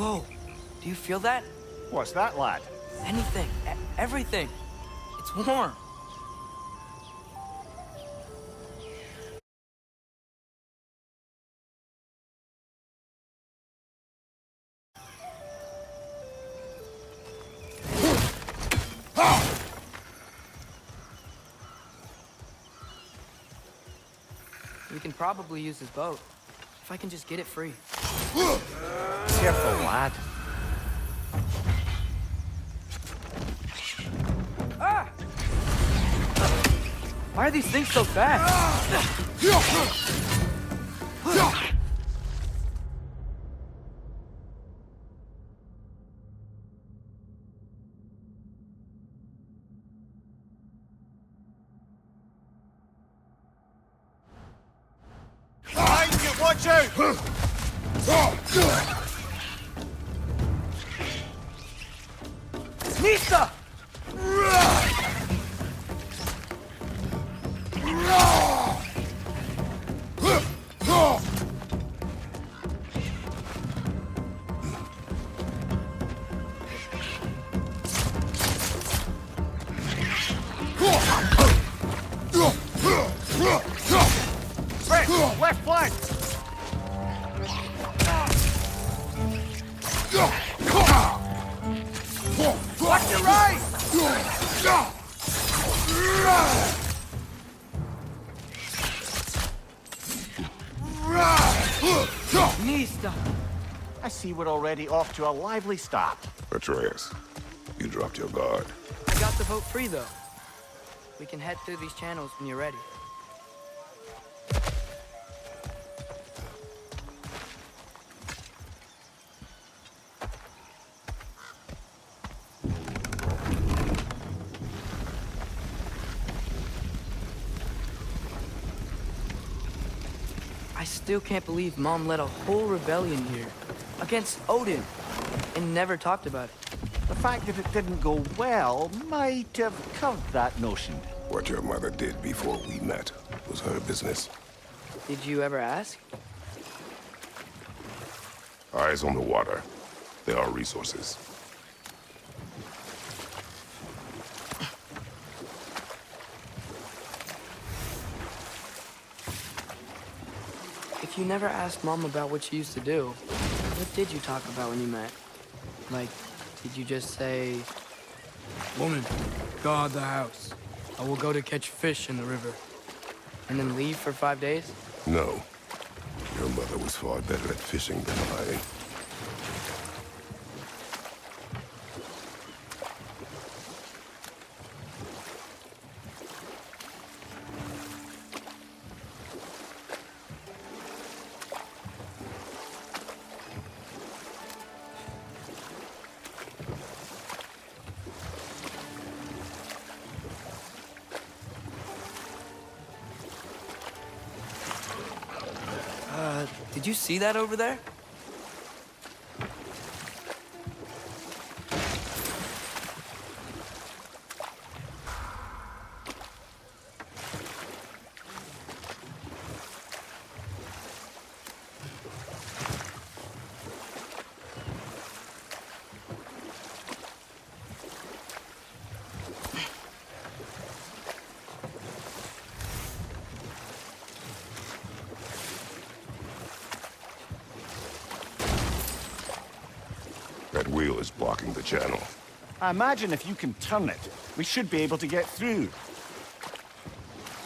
Whoa, do you feel that? What's that, lad? Anything, everything. It's warm. We can probably use his boat, if I can just get it free. Careful, lad. Ah! Why are these things so fast? Behind you, watch out! Nista! Left flank! Watch your right! Nista! I see we're already off to a lively start. Atreus, you dropped your guard. I got the boat free, though. We can head through these channels when you're ready. I still can't believe Mom led a whole rebellion here against Odin and never talked about it. The fact that it didn't go well might have covered that notion. What your mother did before we met was her business. Did you ever ask? Eyes on the water. There are resources. If you never asked Mom about what she used to do, what did you talk about when you met? Like, did you just say, "Woman, guard the house. I will go to catch fish in the river," and then leave for 5 days? No. Your mother was far better at fishing than I. Did you see that over there? That wheel is blocking the channel. I imagine if you can turn it, we should be able to get through.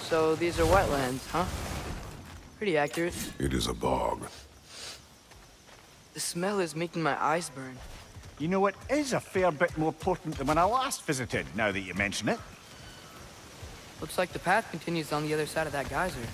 So these are wetlands, huh? Pretty accurate. It is a bog. The smell is making my eyes burn. You know, it is a fair bit more potent than when I last visited, now that you mention it. Looks like the path continues on the other side of that geyser.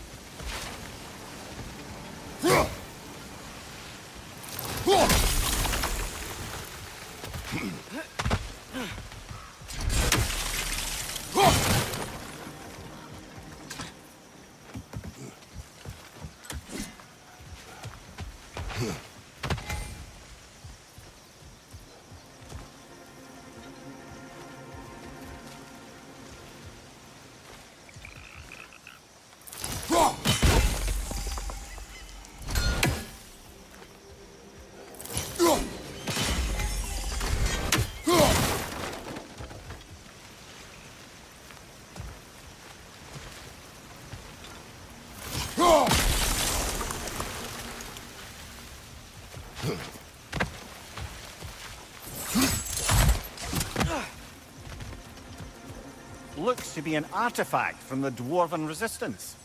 Looks to be an artifact from the Dwarven Resistance.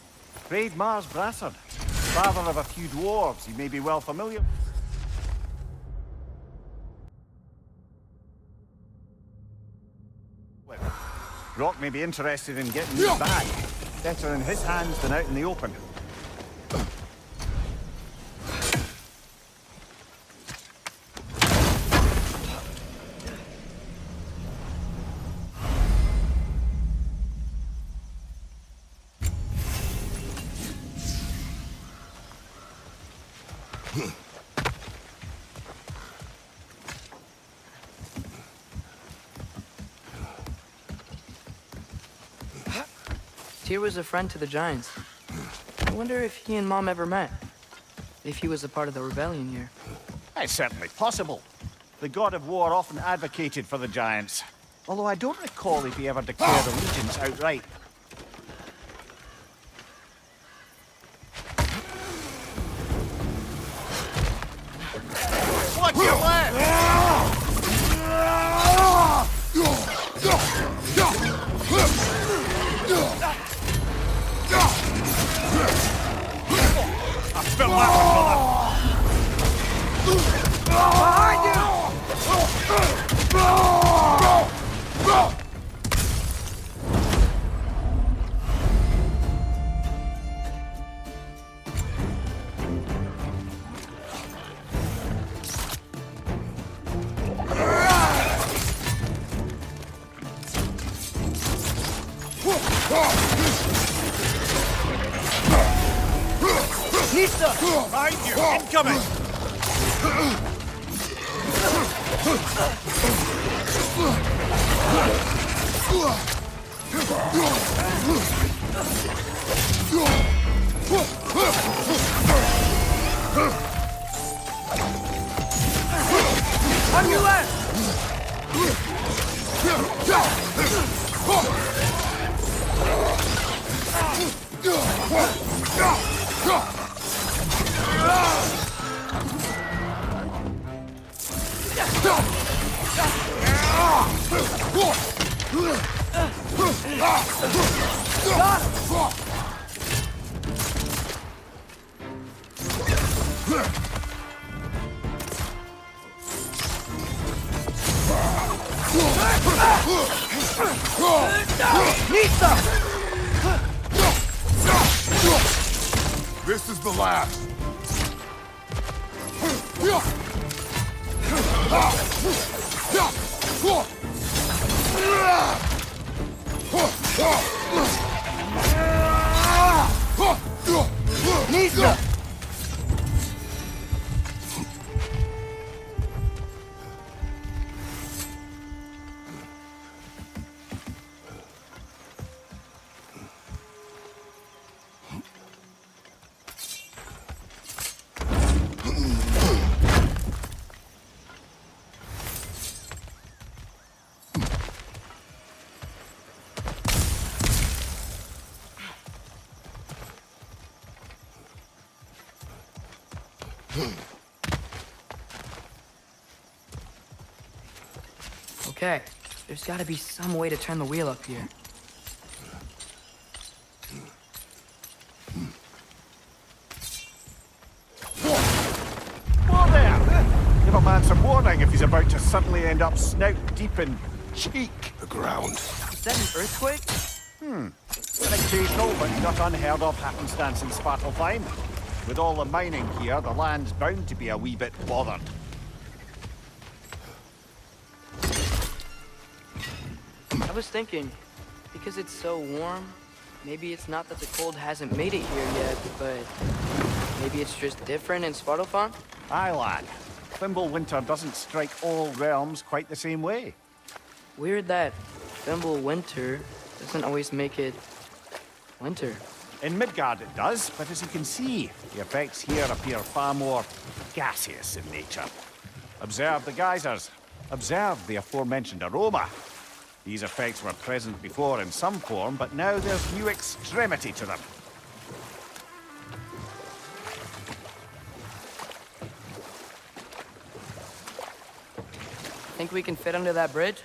Braid Mars Brassard, father of a few dwarves you may be well familiar with. Rock may be interested in getting these back. Better in his hands than out in the open. Tyr was a friend to the Giants. I wonder if he and Mom ever met. If he was a part of the rebellion here. It's certainly possible. The God of War often advocated for the Giants. Although I don't recall if he ever declared allegiance outright. Watch your left! I felt that one, brother! Behind you! Nista! Behind you! Incoming! On your left! This is the last. Nista! Okay, there's gotta be some way to turn the wheel up here. Whoa there! Give a man some warning if he's about to suddenly end up snout deep in cheek. The ground. Is that an earthquake? An occasional but not unheard of happenstance in Svartalfheim. With all the mining here, the land's bound to be a wee bit bothered. I was thinking, because it's so warm, maybe it's not that the cold hasn't made it here yet, but maybe it's just different in Svartalfheim? Aye, lad. Thimble winter doesn't strike all realms quite the same way. Weird that Thimble winter doesn't always make it winter. In Midgard it does, but as you can see, the effects here appear far more gaseous in nature. Observe the geysers. Observe the aforementioned aroma. These effects were present before in some form, but now there's new extremity to them. Think we can fit under that bridge?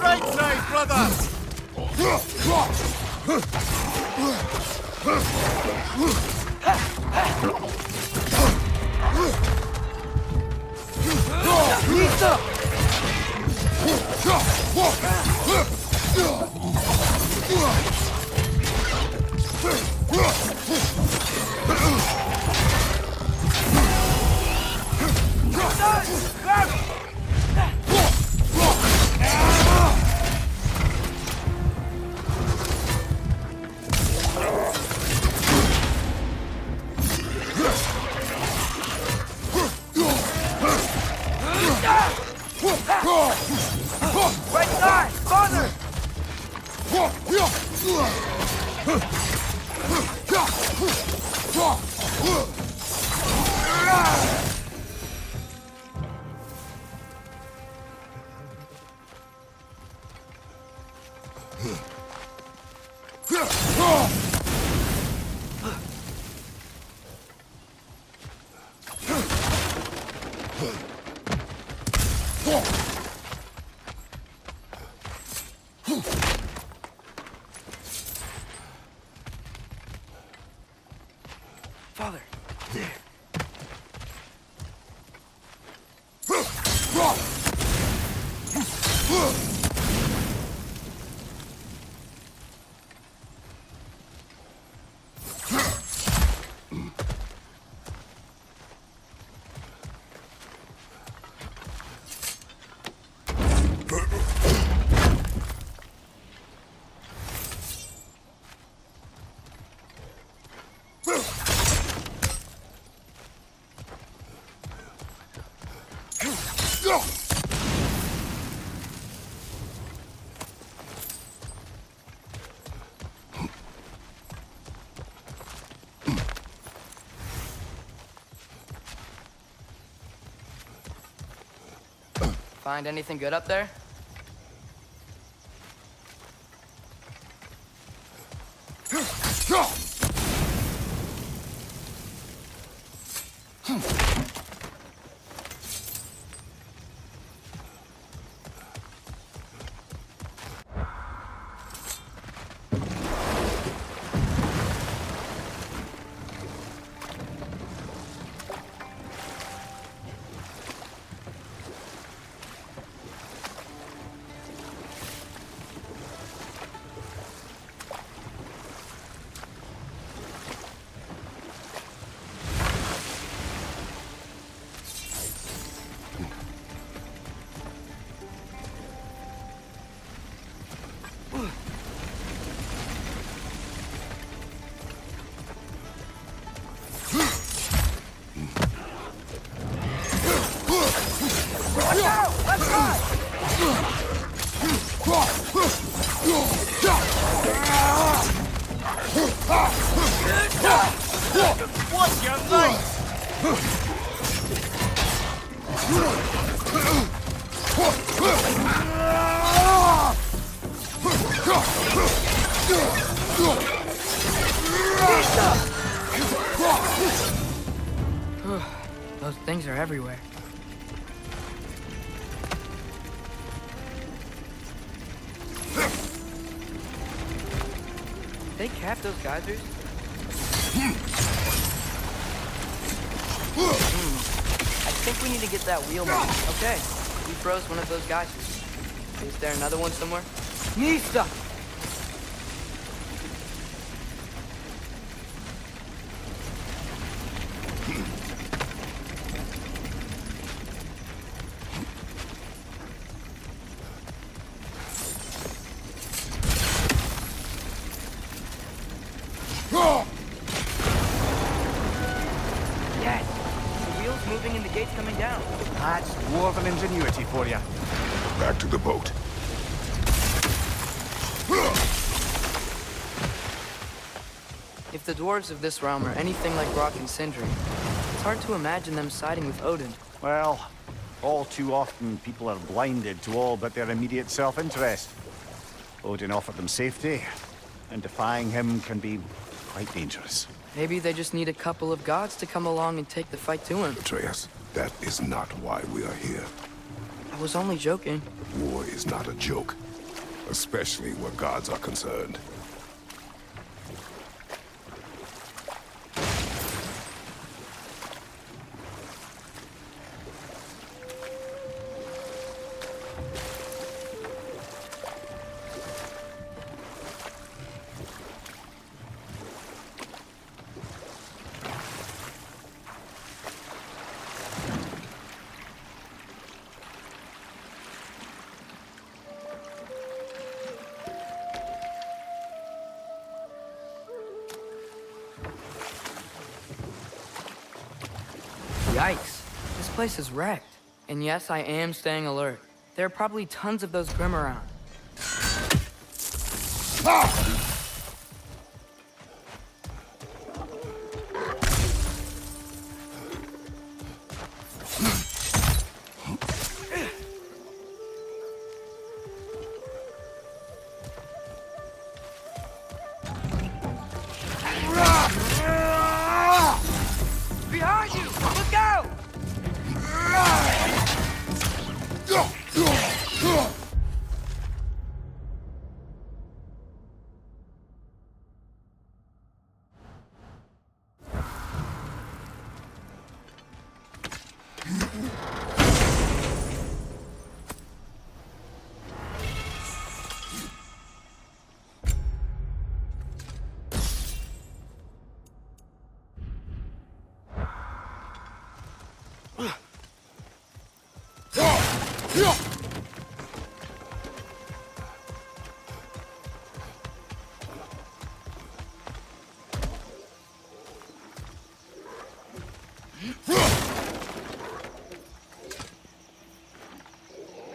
Right side, brothers! Right side! Father! Father, there. Find anything good up there? What's your name? Those things are everywhere. They cap those geysers? I think we need to get that wheel moving. Okay, we froze one of those guys. Is there another one somewhere? Nista! Yes! The wheel's moving and the gate's coming down. That's dwarven ingenuity for you. Back to the boat. If the dwarves of this realm are anything like Rock and Sindri, it's hard to imagine them siding with Odin. Well, all too often people are blinded to all but their immediate self-interest. Odin offered them safety, and defying him can be quite dangerous. Maybe they just need a couple of gods to come along and take the fight to him. Atreus, that is not why we are here. I was only joking. War is not a joke, especially where gods are concerned. Yikes. This place is wrecked. And yes, I am staying alert. There are probably tons of those Grim around. Behind you! Look out!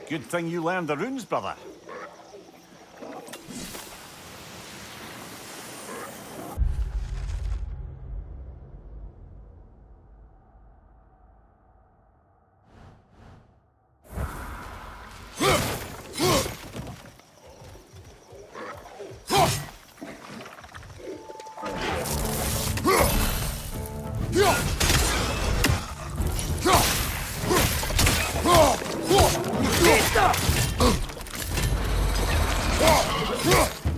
Good thing you learned the runes, brother.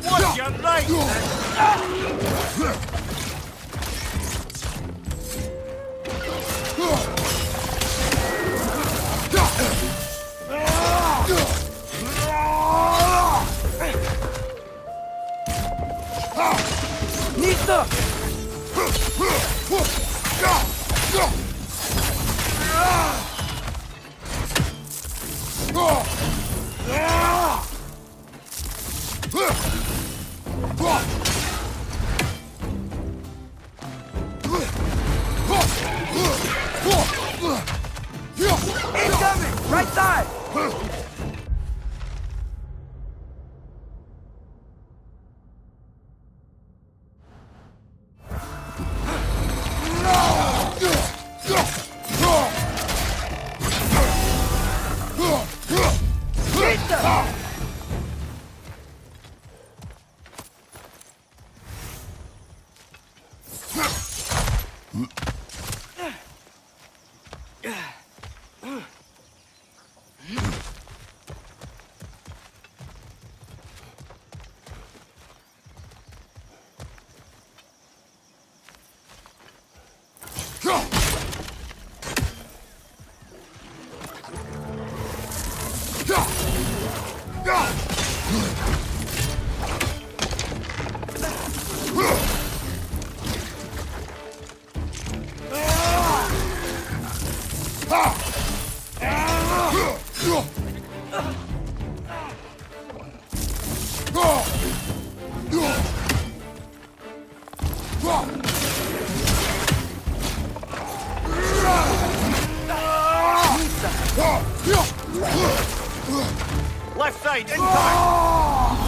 What's your right? Nista! Incoming! Right side! Left side, incoming!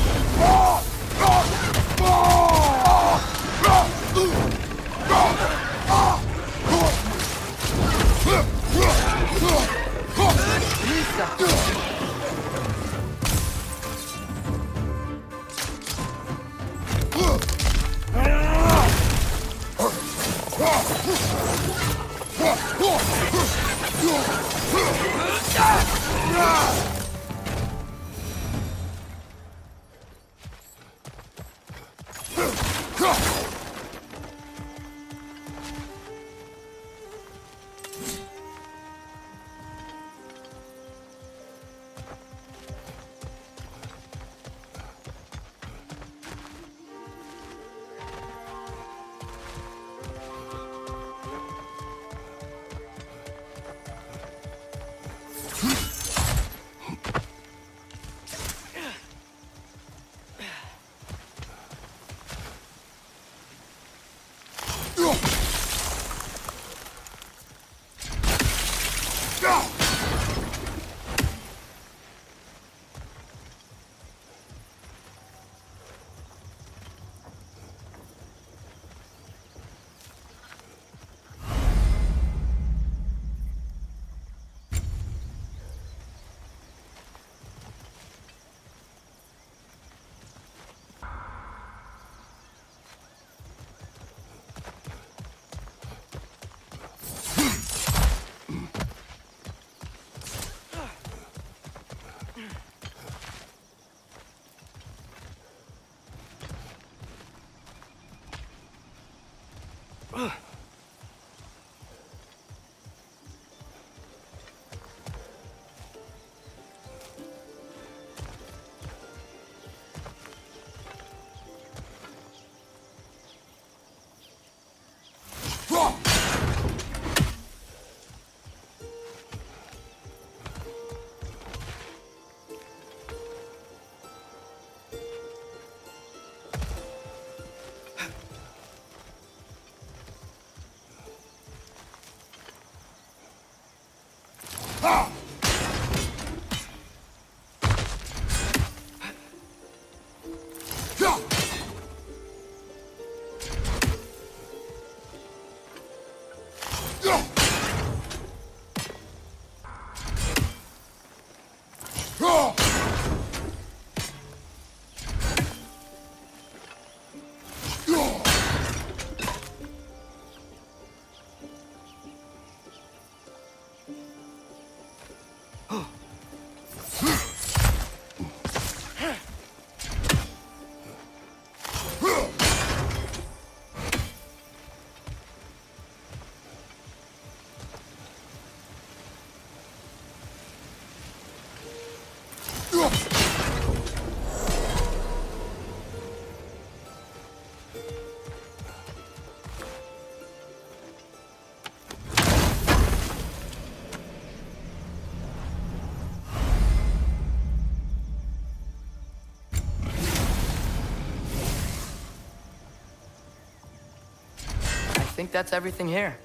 I think that's everything here.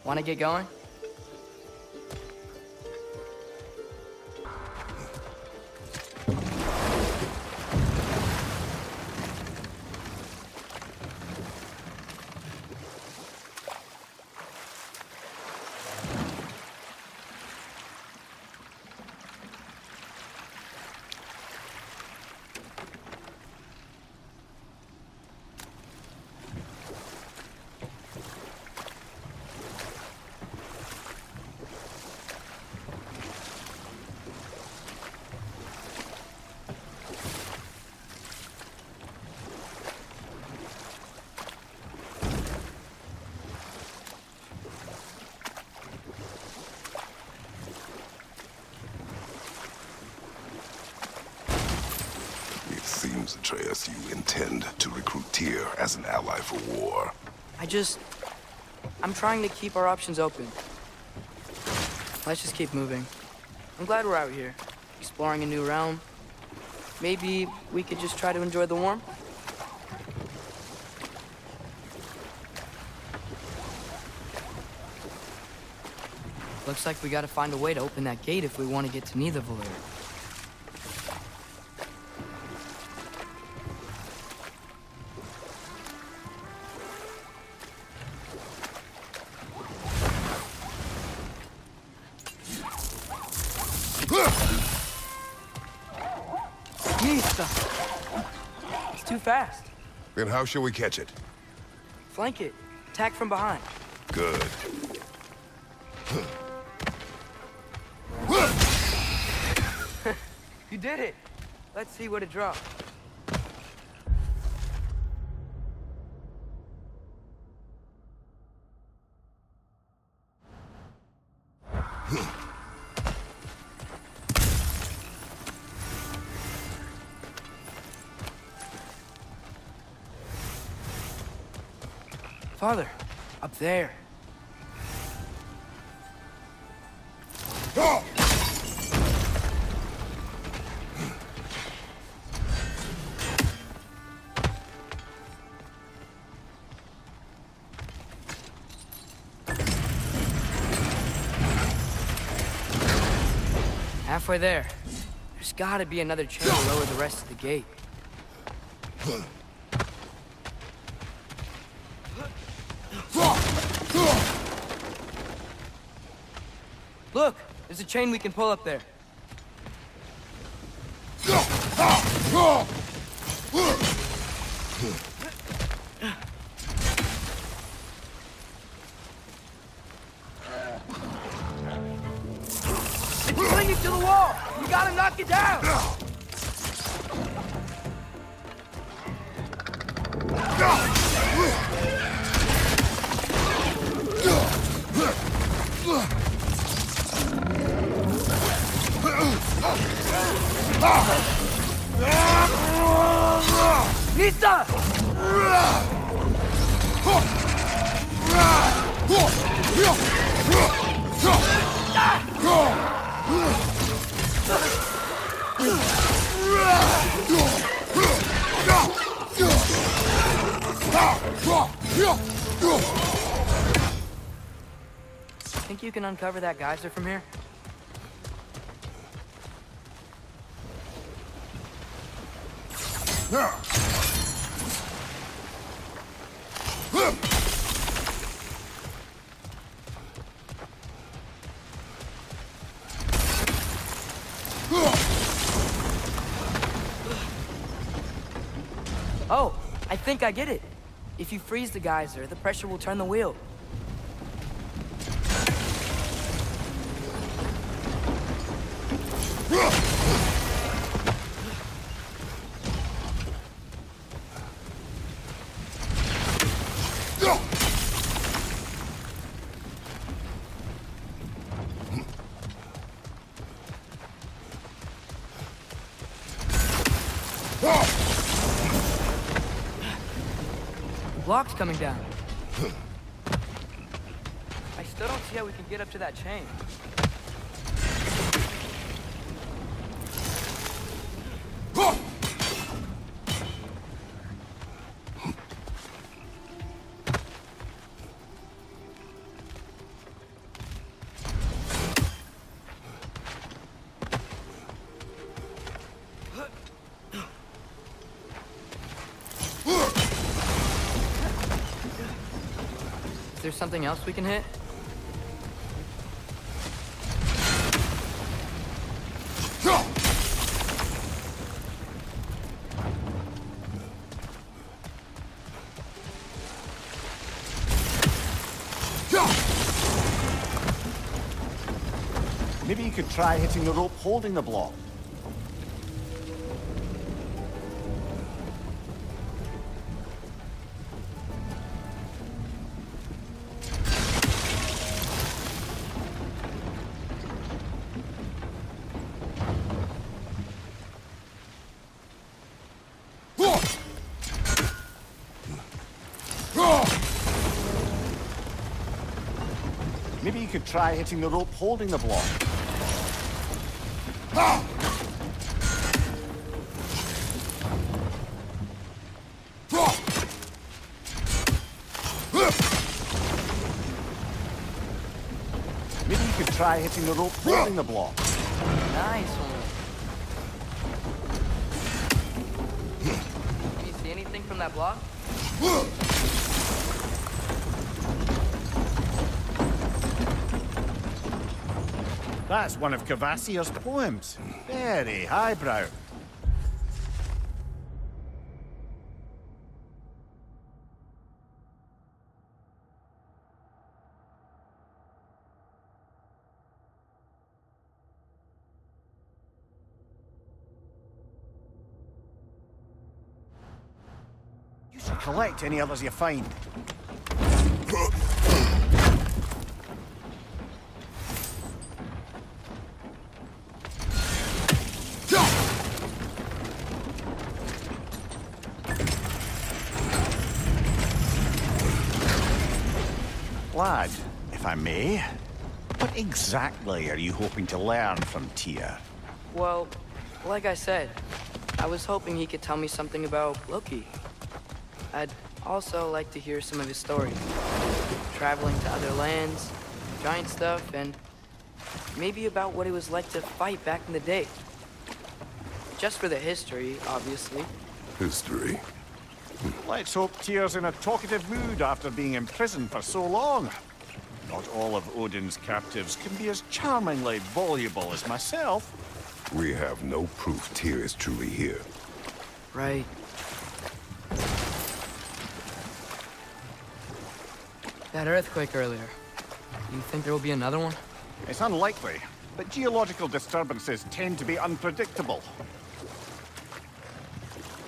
Want to get going? Seems, Atreus, you intend to recruit Tyr as an ally for war. I'm trying to keep our options open. Let's just keep moving. I'm glad we're out here, exploring a new realm. Maybe we could just try to enjoy the warmth? Looks like we gotta find a way to open that gate if we want to get to Nidavellir. Mista! It's too fast. Then how shall we catch it? Flank it. Attack from behind. Good. You did it! Let's see what it dropped. Father, up there. Halfway there. There's gotta be another chain to lower the rest of the gate. Look! There's a chain we can pull up there. It's clinging to the wall! We gotta knock it down! Nista! Think you can uncover that geyser from here? Oh, I think I get it. If you freeze the geyser, the pressure will turn the wheel. Block's coming down. I still don't see how we can get up to that chain. Is there something else we can hit? Maybe you could try hitting the rope holding the block. Maybe you could try hitting the rope holding the block. Maybe you could try hitting the rope holding the block. Nice one. Can you see anything from that block? That's one of Cavassier's poems. Very highbrow. You should collect any others you find. Lad, if I may, what exactly are you hoping to learn from Tyr? Well, like I said, I was hoping he could tell me something about Loki. I'd also like to hear some of his stories. Traveling to other lands, giant stuff, and maybe about what it was like to fight back in the day. Just for the history, obviously. History. Let's hope Tyr's in a talkative mood after being in prison for so long. Not all of Odin's captives can be as charmingly voluble as myself. We have no proof Tyr is truly here. Right. That earthquake earlier. You think there will be another one? It's unlikely, but geological disturbances tend to be unpredictable.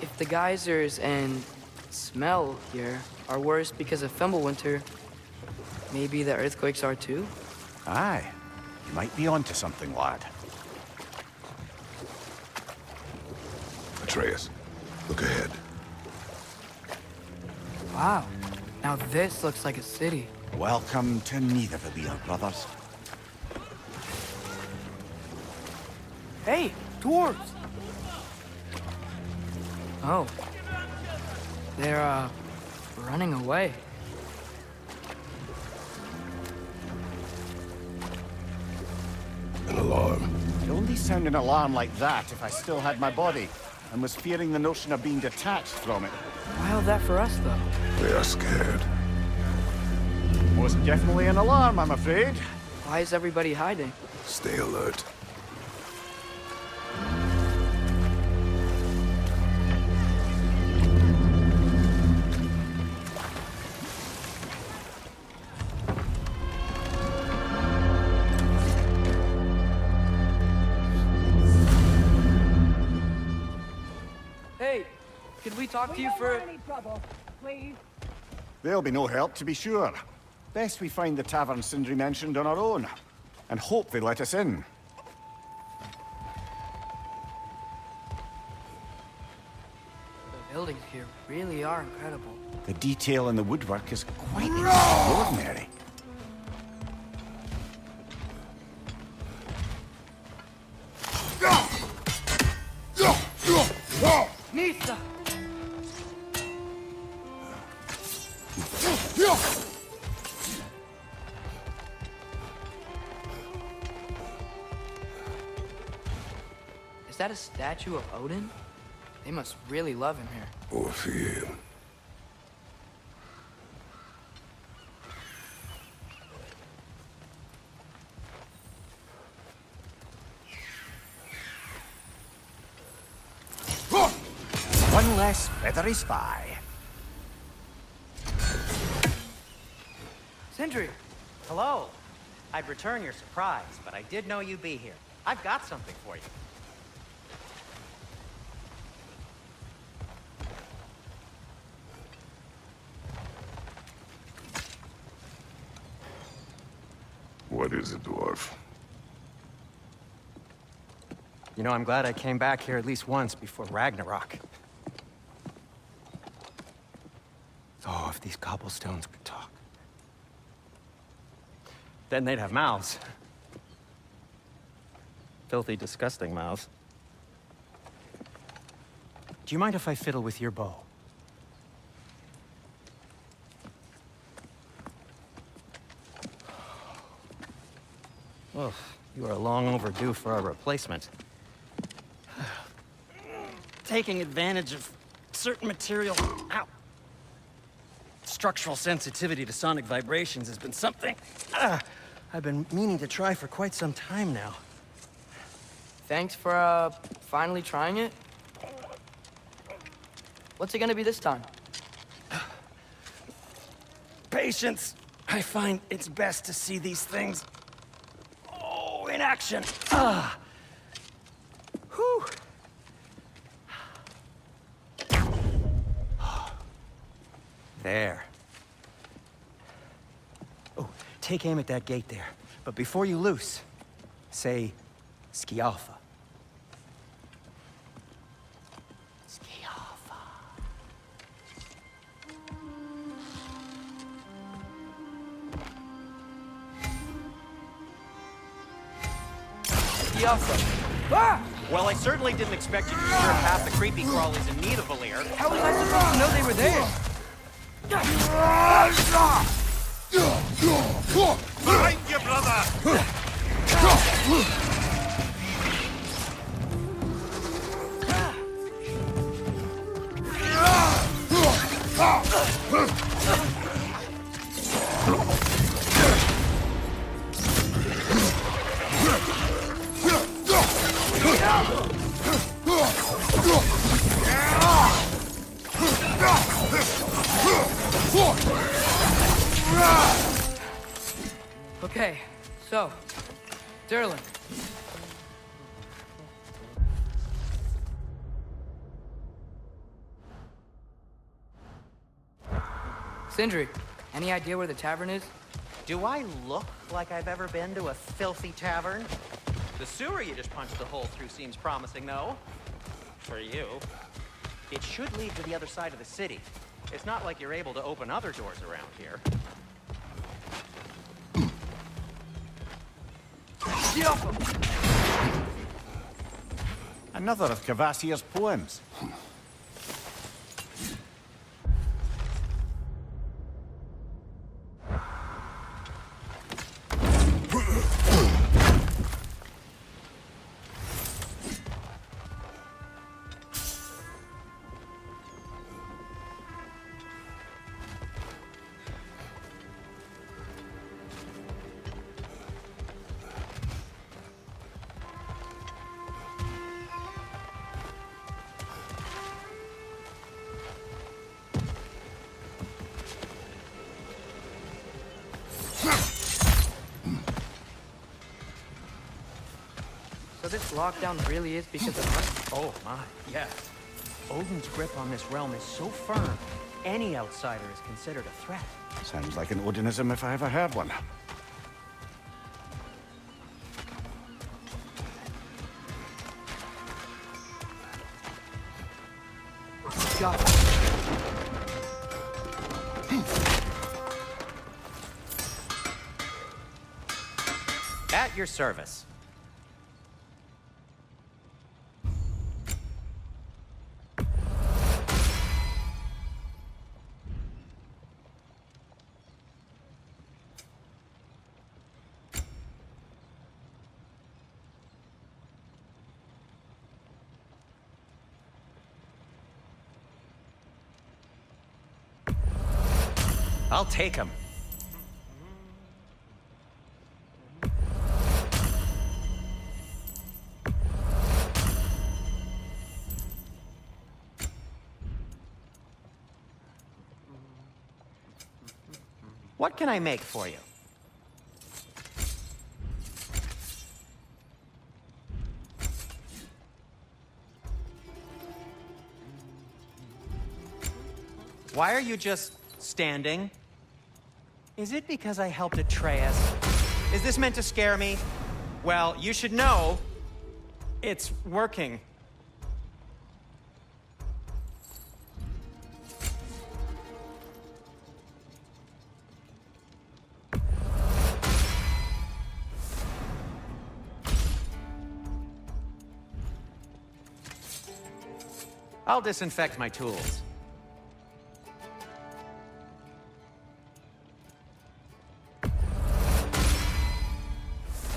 If the geysers and smell here are worse because of Fimbulwinter, maybe the earthquakes are too? Aye, you might be onto something, lad. Atreus, look ahead. Wow. Now this looks like a city. Welcome to Nidavellir, brothers. Hey, dwarves! Oh. They're, running away. An alarm. I'd only sound an alarm like that if I still had my body, and was fearing the notion of being detached from it. Wild that for us, though. They are scared. Most definitely an alarm, I'm afraid. Why is everybody hiding? Stay alert. Hey, could we talk to you for... Any trouble, please. There'll be no help, to be sure. Best we find the tavern Sindri mentioned on our own, and hope they let us in. The buildings here really are incredible. The detail in the woodwork is quite extraordinary. Nisa! Is that a statue of Odin? They must really love him here. Or fear him. One less feathery spy. Sindri! Hello. I'd return your surprise, but I did know you'd be here. I've got something for you. What is it, dwarf? You know, I'm glad I came back here at least once before Ragnarok. Oh, if these cobblestones could talk. Then they'd have mouths. Filthy, disgusting mouths. Do you mind if I fiddle with your bow? Well, you are long overdue for a replacement. Taking advantage of certain material... Ow! Structural sensitivity to sonic vibrations has been something I've been meaning to try for quite some time now. Thanks for, finally trying it. What's it gonna be this time? Patience. I find it's best to see these things... in action. Whew. There. Oh, take aim at that gate there. But before you loose, say, Skialfa. Skialfa. Ah! Well, I certainly didn't expect you to disturb half the creepy crawlies in need of Valir. How was I supposed to know they were there? Behind you, brother! Okay, so, Durlin. Sindri, any idea where the tavern is? Do I look like I've ever been to a filthy tavern? The sewer you just punched a hole through seems promising, though. For you. It should lead to the other side of the city. It's not like you're able to open other doors around here. Another of Kvasir's poems. So this lockdown really is because of us? Oh my, yes. Odin's grip on this realm is so firm, any outsider is considered a threat. Sounds like an Odinism if I ever heard one. Got it. At your service. I'll take him. What can I make for you? Why are you just standing? Is it because I helped Atreus? Is this meant to scare me? Well, you should know, it's working. I'll disinfect my tools.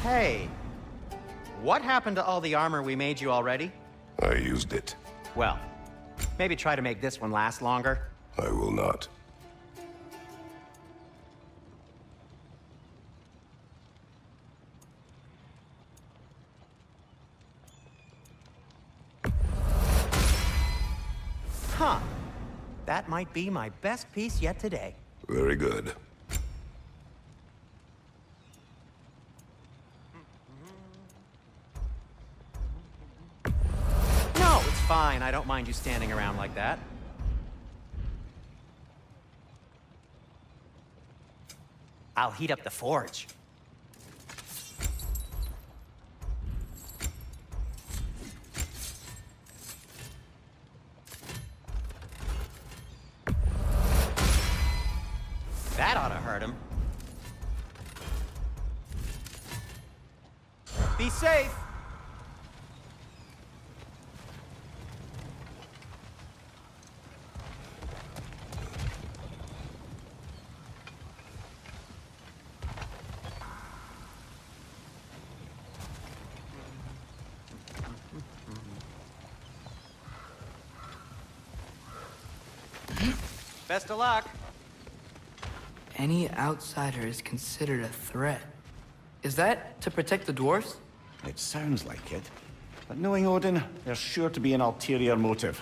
Hey, what happened to all the armor we made you already? I used it. Well, maybe try to make this one last longer. I will not. Huh. That might be my best piece yet today. Very good. No, it's fine. I don't mind you standing around like that. I'll heat up the forge. That ought to hurt him. Be safe! Best of luck. Any outsider is considered a threat. Is that to protect the dwarves? It sounds like it. But knowing Odin, there's sure to be an ulterior motive.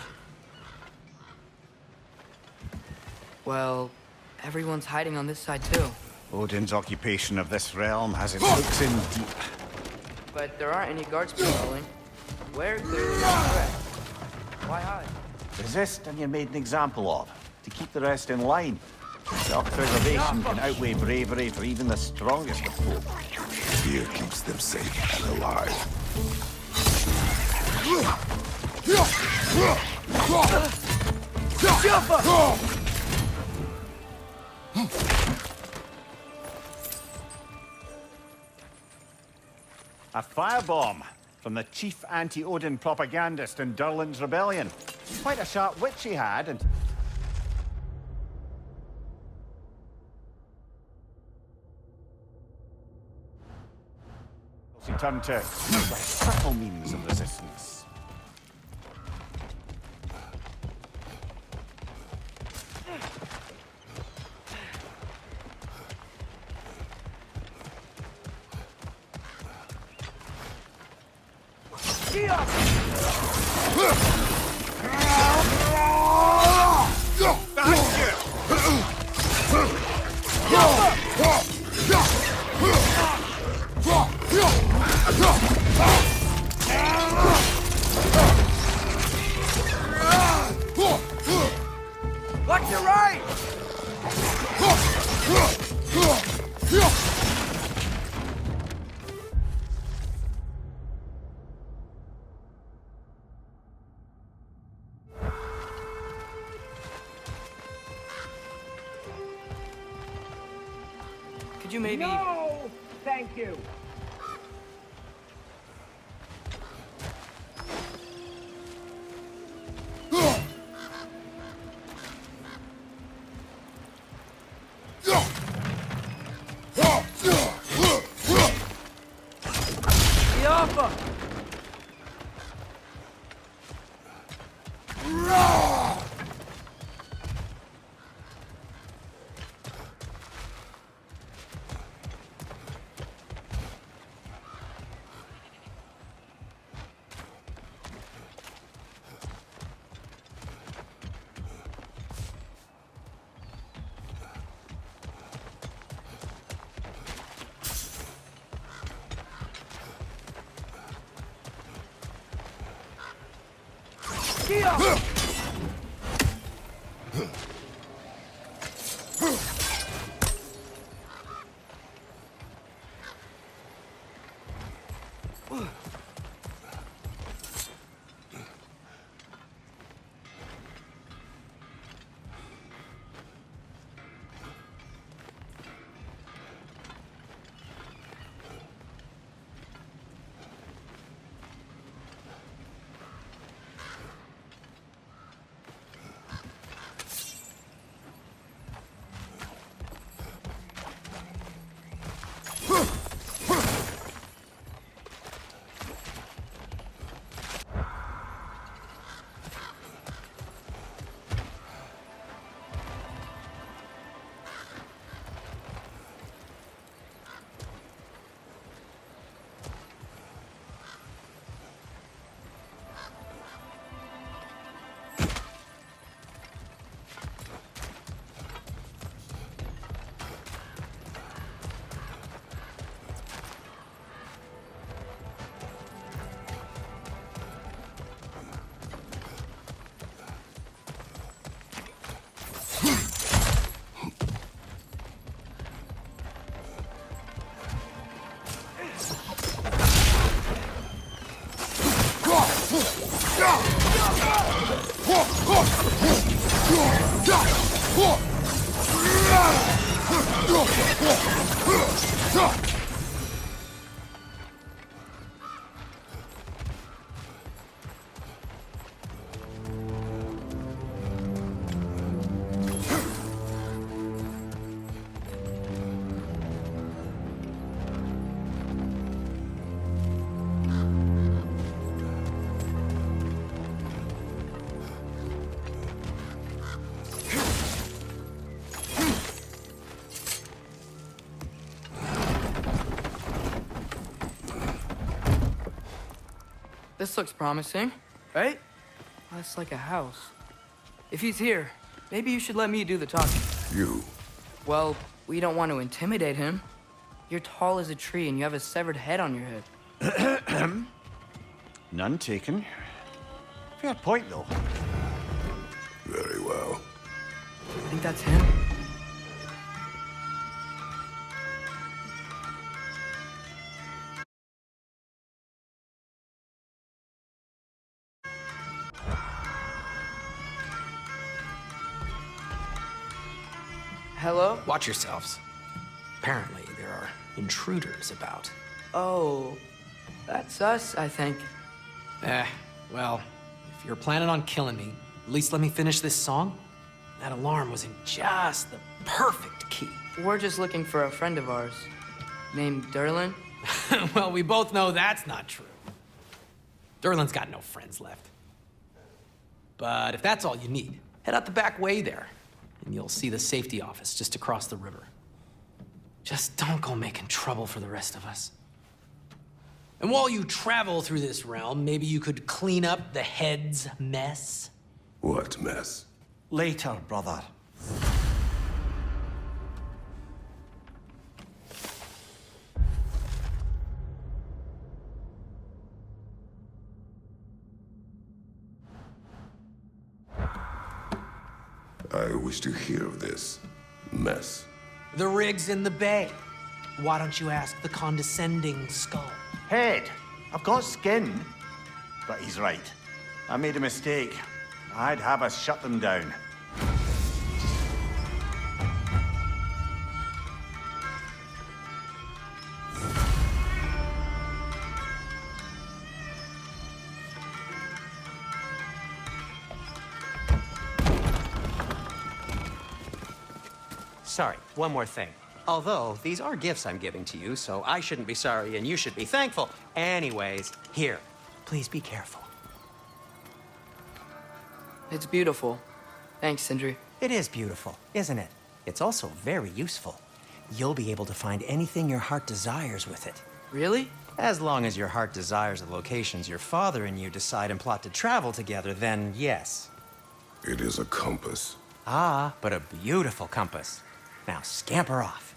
Well, everyone's hiding on this side too. Odin's occupation of this realm has its hooks in deep. But there aren't any guards patrolling. We're clearly not a threat. Why hide? Resist and you're made an example of, to keep the rest in line. Self-preservation can outweigh bravery for even the strongest of folk. Fear keeps them safe and alive. A firebomb from the chief anti-Odin propagandist in Durlin's rebellion. Quite a sharp wit she had, and... she turned to subtle means of resistance. Look to right! Could you maybe... No! Thank you! Yaffa! This looks promising, right? That's like a house. If he's here, maybe you should let me do the talking. You. Well, we don't want to intimidate him. You're tall as a tree and you have a severed head on your head. None taken. Fair point, though. Very well. I think that's him. Hello? Watch yourselves. Apparently, there are intruders about. Oh, that's us, I think. Well, if you're planning on killing me, at least let me finish this song. That alarm was in just the perfect key. We're just looking for a friend of ours named Derlin. Well, we both know that's not true. Derlin's got no friends left. But if that's all you need, head out the back way there, and you'll see the safety office just across the river. Just don't go making trouble for the rest of us. And while you travel through this realm, maybe you could clean up the head's mess? What mess? Later, brother. I wish to hear of this mess. The rig's in the bay. Why don't you ask the condescending skull? Head. I've got skin. But he's right. I made a mistake. I'd have us shut them down. Sorry, one more thing. Although, these are gifts I'm giving to you, so I shouldn't be sorry and you should be thankful. Anyways, here, please be careful. It's beautiful. Thanks, Sindri. It is beautiful, isn't it? It's also very useful. You'll be able to find anything your heart desires with it. Really? As long as your heart desires the locations your father and you decide and plot to travel together, then yes. It is a compass. Ah, but a beautiful compass. Now scamper off.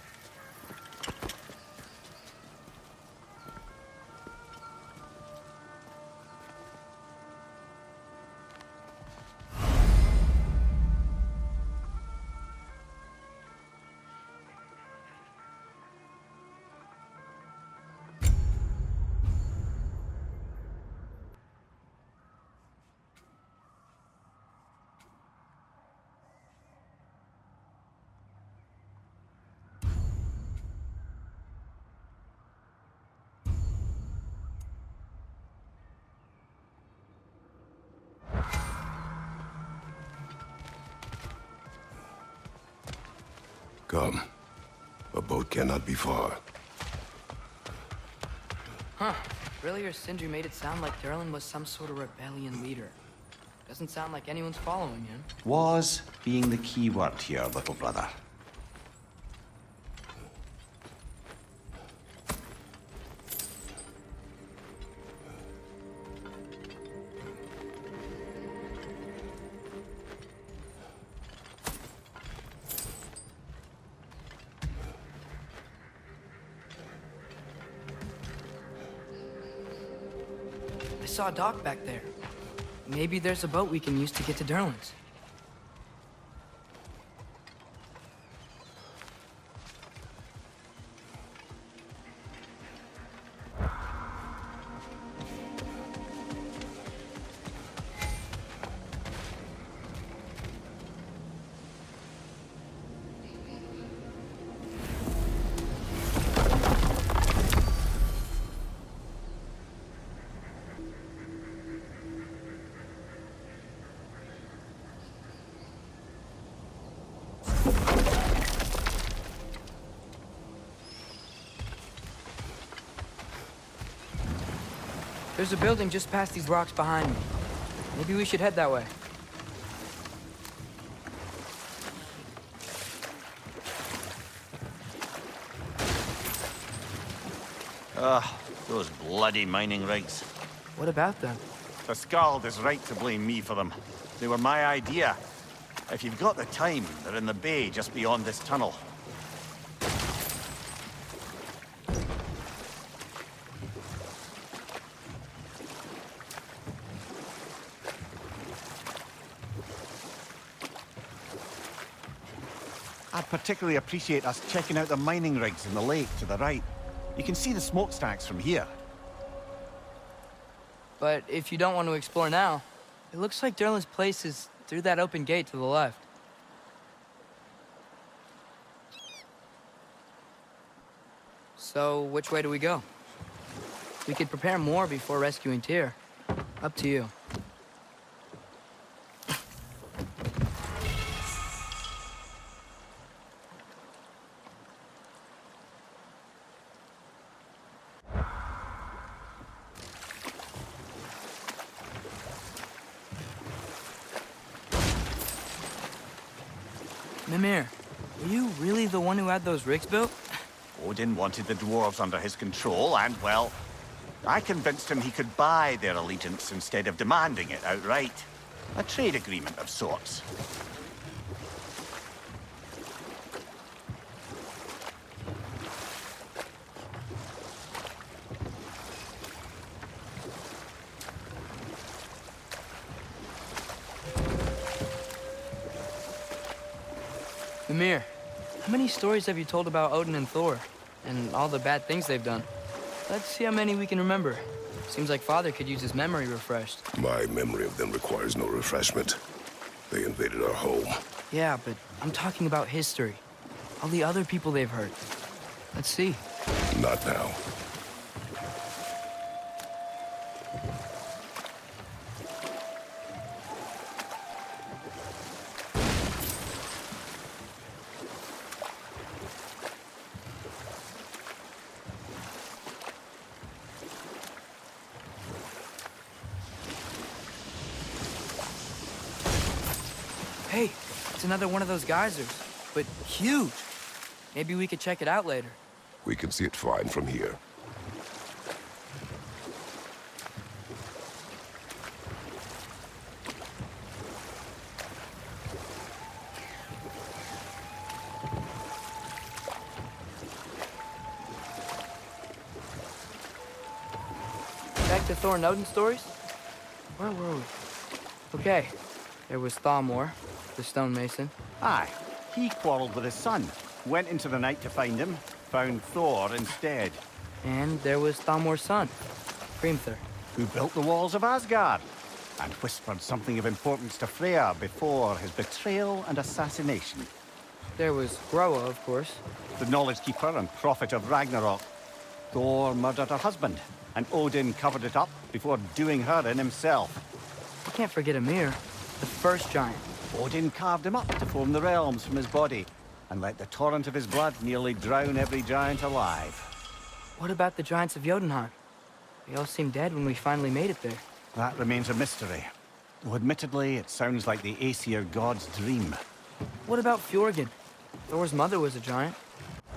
Come. A boat cannot be far. Huh. Earlier, Sindri made it sound like Derlin was some sort of rebellion leader. Doesn't sound like anyone's following him. Was being the key word here, little brother. I saw a dock back there. Maybe there's a boat we can use to get to Derlin's. There's a building just past these rocks behind me. Maybe we should head that way. Ugh, those bloody mining rigs. What about them? The Skald is right to blame me for them. They were my idea. If you've got the time, they're in the bay just beyond this tunnel. I'd particularly appreciate us checking out the mining rigs in the lake to the right. You can see the smokestacks from here. But if you don't want to explore now, it looks like Durlin's place is through that open gate to the left. So, which way do we go? We could prepare more before rescuing Tyr. Up to you. Mimir, were you really the one who had those rigs built? Odin wanted the dwarves under his control, and, well, I convinced him he could buy their allegiance instead of demanding it outright. A trade agreement of sorts. Mimir, how many stories have you told about Odin and Thor? And all the bad things they've done? Let's see how many we can remember. Seems like Father could use his memory refreshed. My memory of them requires no refreshment. They invaded our home. Yeah, but I'm talking about history. All the other people they've hurt. Let's see. Not now. Hey, it's another one of those geysers, but huge. Maybe we could check it out later. We can see it fine from here. Back to Thor and Odin stories? Where were we? Okay, there was Thalmor, the stonemason. Aye, he quarreled with his son. Went into the night to find him, found Thor instead. And there was Thalmor's son, Hrimthur. Who built the walls of Asgard, and whispered something of importance to Freya before his betrayal and assassination. There was Groa, of course. The knowledge keeper and prophet of Ragnarok. Thor murdered her husband, and Odin covered it up before doing her in himself. You can't forget Ymir, the first giant. Odin carved him up to form the realms from his body, and let the torrent of his blood nearly drown every giant alive. What about the giants of Jotunheim? They all seemed dead when we finally made it there. That remains a mystery. Though admittedly, it sounds like the Aesir god's dream. What about Fjorgyn? Thor's mother was a giant,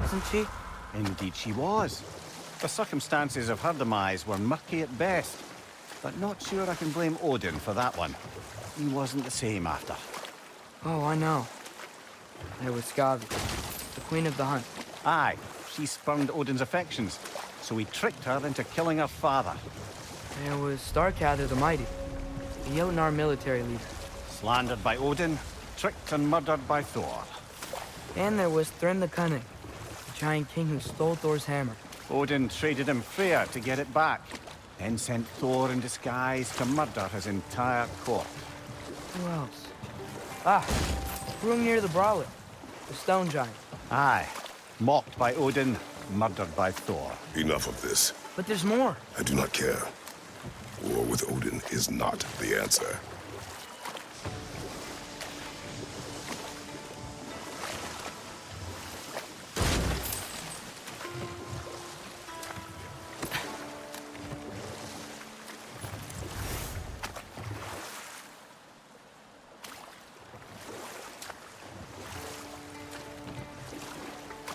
wasn't she? Indeed she was. The circumstances of her demise were murky at best, but not sure I can blame Odin for that one. He wasn't the same after. Oh, I know. There was Skavi, the queen of the hunt. Aye, she spurned Odin's affections, so he tricked her into killing her father. There was Starkather the Mighty, the Jotnar military leader. Slandered by Odin, tricked and murdered by Thor. And there was Thrym the Cunning, the giant king who stole Thor's hammer. Odin traded him Freya to get it back, then sent Thor in disguise to murder his entire court. Who else? Ah, Hrungnir the Brawler, the stone giant. Aye, mocked by Odin, murdered by Thor. Enough of this. But there's more. I do not care. War with Odin is not the answer.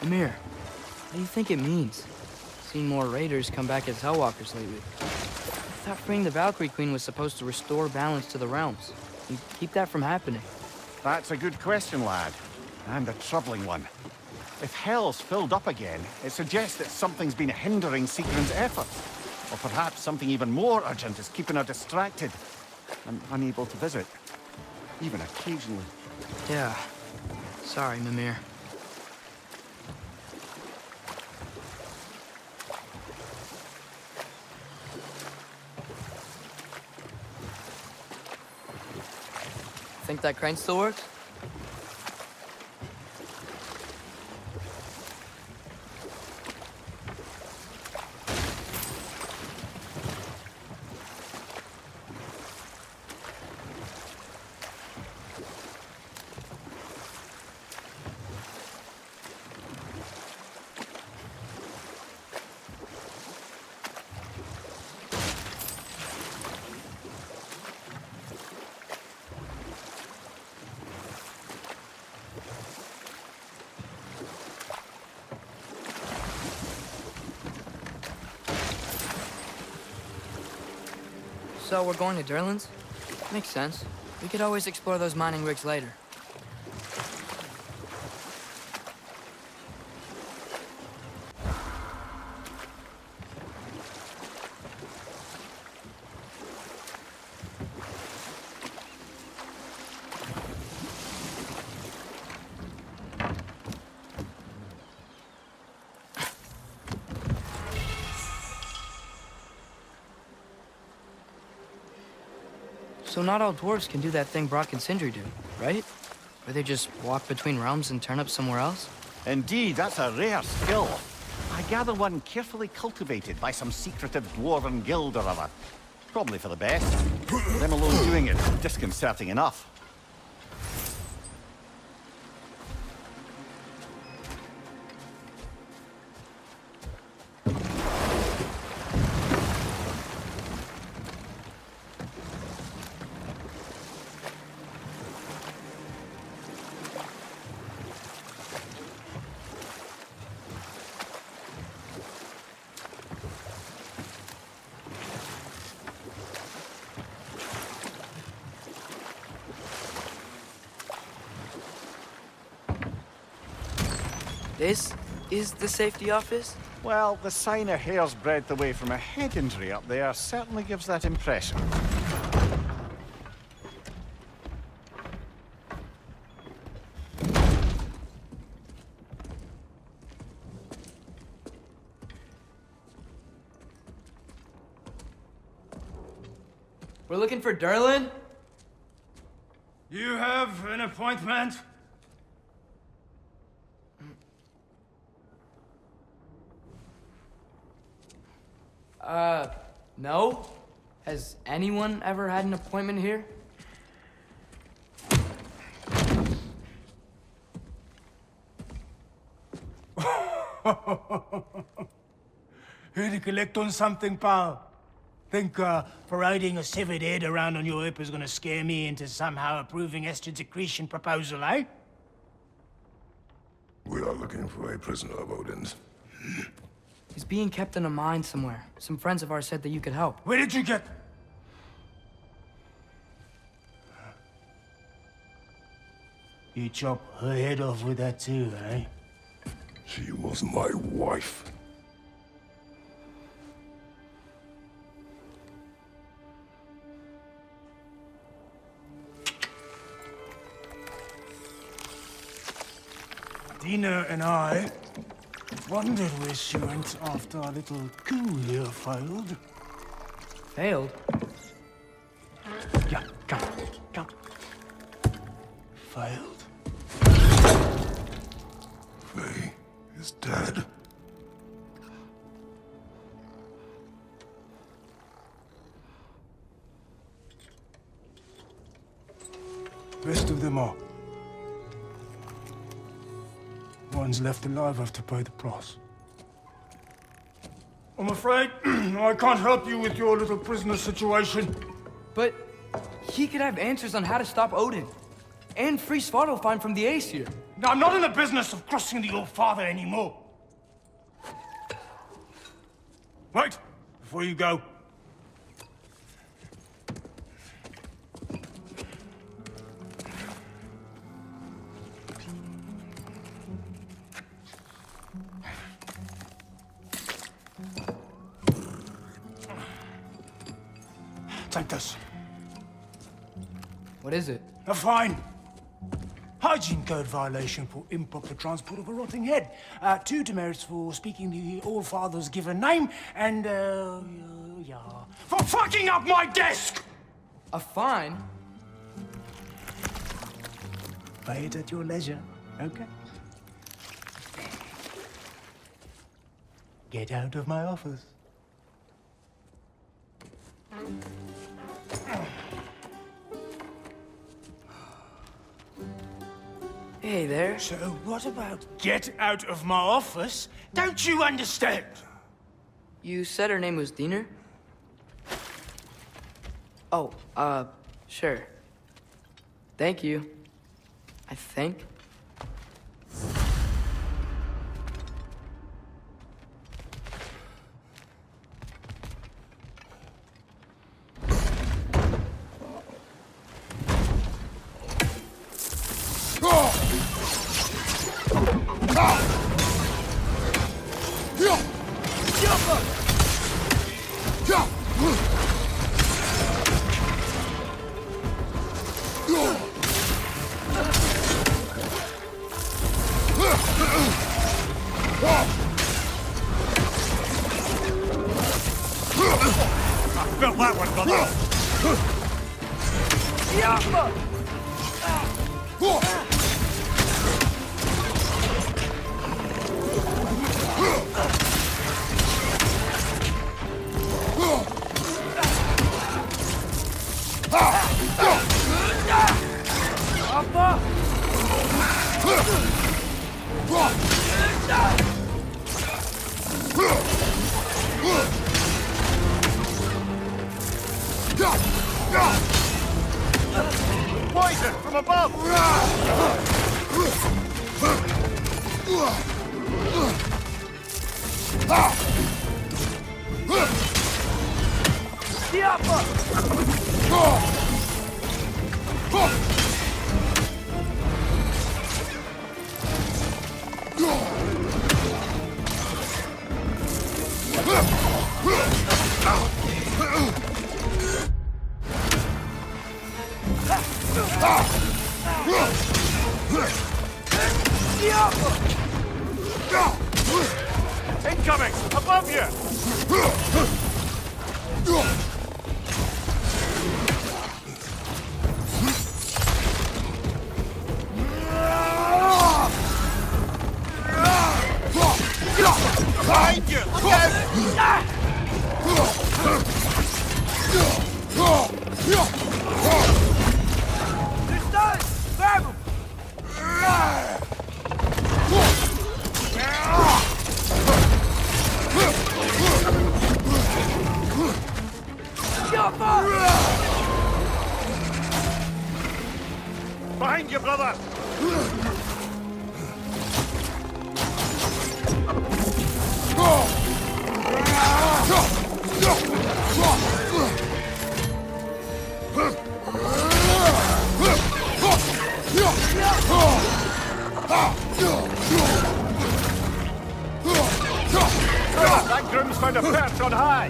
Amir, what do you think it means? Seen more raiders come back as Hellwalkers lately. I thought freeing the Valkyrie Queen was supposed to restore balance to the realms. You keep that from happening. That's a good question, lad. And a troubling one. If Hell's filled up again, it suggests that something's been hindering Sigrun's efforts. Or perhaps something even more urgent is keeping her distracted and unable to visit. Even occasionally. Yeah. Sorry, Mimir. Think that crane still works? So we're going to Durlin's? Makes sense. We could always explore those mining rigs later. So not all dwarves can do that thing Brock and Sindri do, right? Where they just walk between realms and turn up somewhere else? Indeed, that's a rare skill. I gather one carefully cultivated by some secretive dwarven guild or other. Probably for the best. Them alone doing it, disconcerting enough. This is the safety office? Well, the sign a hair's breadth away from a head injury up there certainly gives that impression. We're looking for Durlin? You have an appointment? No? Has anyone ever had an appointment here? Here to collect on something, pal? Think, parading a severed head around on your hip is gonna scare me into somehow approving Esther's accretion proposal, eh? We are looking for a prisoner of Odin's. He's being kept in a mine somewhere. Some friends of ours said that you could help. Where did you get... You chop her head off with that too, eh? She was my wife. Dina and I wondered where she went after our little coup here failed. Failed? Yeah, come. Failed. Faye is dead. Rest of them are. Ones left alive have to pay the price. I'm afraid I can't help you with your little prisoner situation. But he could have answers on how to stop Odin. And free Svartalfheim from the Aesir. Now, I'm not in the business of crossing the All Father anymore. Right, before you go. Take this. What is it? A fine. Hygiene code violation for improper transport of a rotting head. 2 demerits for speaking the All-Father's given name, and, yeah, for fucking up my desk! A fine? Pay it at your leisure, okay? Get out of my office. Hey there. So what about get out of my office? Don't you understand? You said her name was Diener? Oh, sure. Thank you. I think. Felt that one, brother. Poison from above! Incoming! Above you! Behind you! Look out! Behind you, brother! That groom's found a perch on high!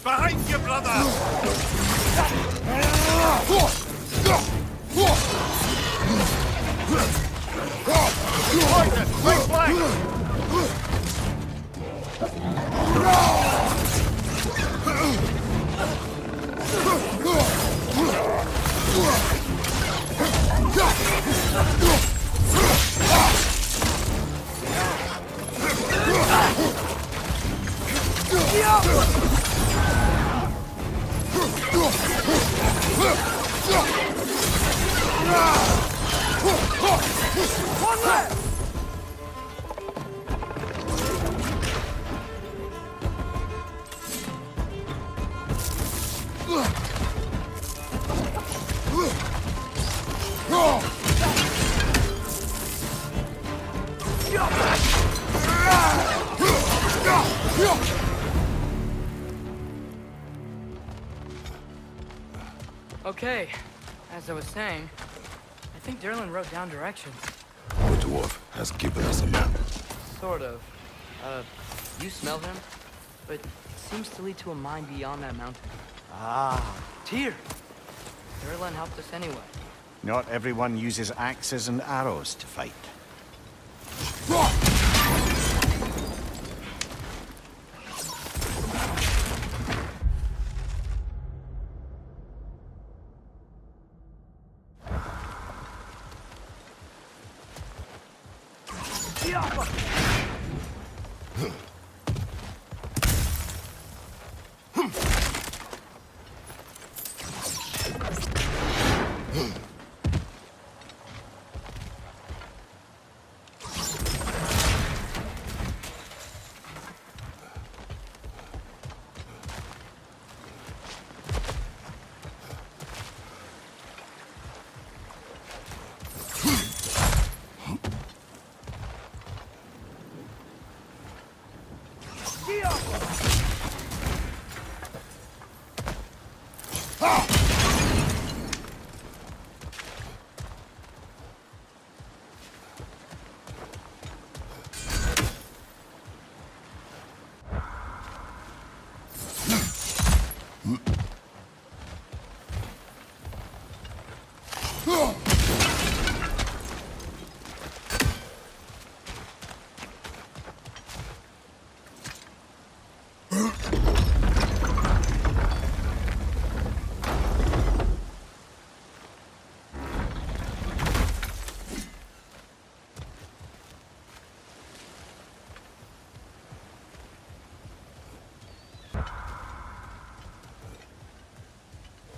Behind you, brother! Poison! Right flank! Okay, as I was saying, I think Derlin wrote down directions. The dwarf has given us a map. Sort of. You smell him? But it seems to lead to a mine beyond that mountain. Ah, Tyr! Derlin helped us anyway. not everyone uses axes and arrows to fight.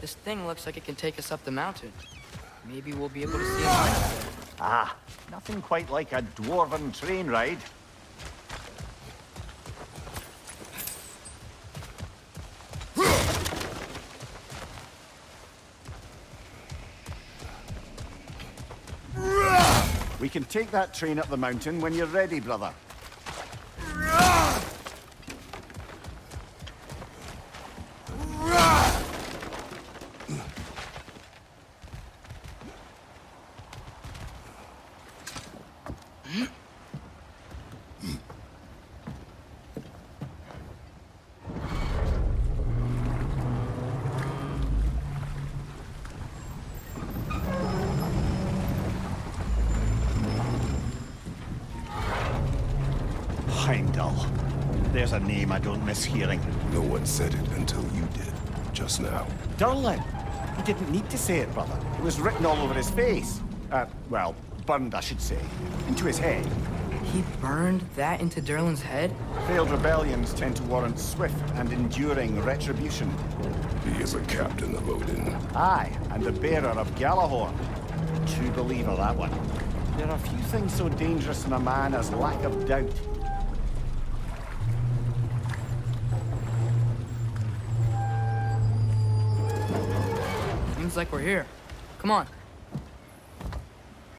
This thing looks like it can take us up the mountain. Maybe we'll be able to see a mine up there. Ah, nothing quite like a dwarven train ride. We can take that train up the mountain when you're ready, brother. Heimdall. There's a name I don't miss hearing. No one said it until you did, just now. Durlin. He didn't need to say it, brother. It was written all over his face. Well, burned, I should say. Into his head. He burned that into Derlin's head? Failed rebellions tend to warrant swift and enduring retribution. He is a captain of Odin. Aye, and the bearer of Galahorn. True believer, that one. There are few things so dangerous in a man as lack of doubt. Seems like we're here. Come on.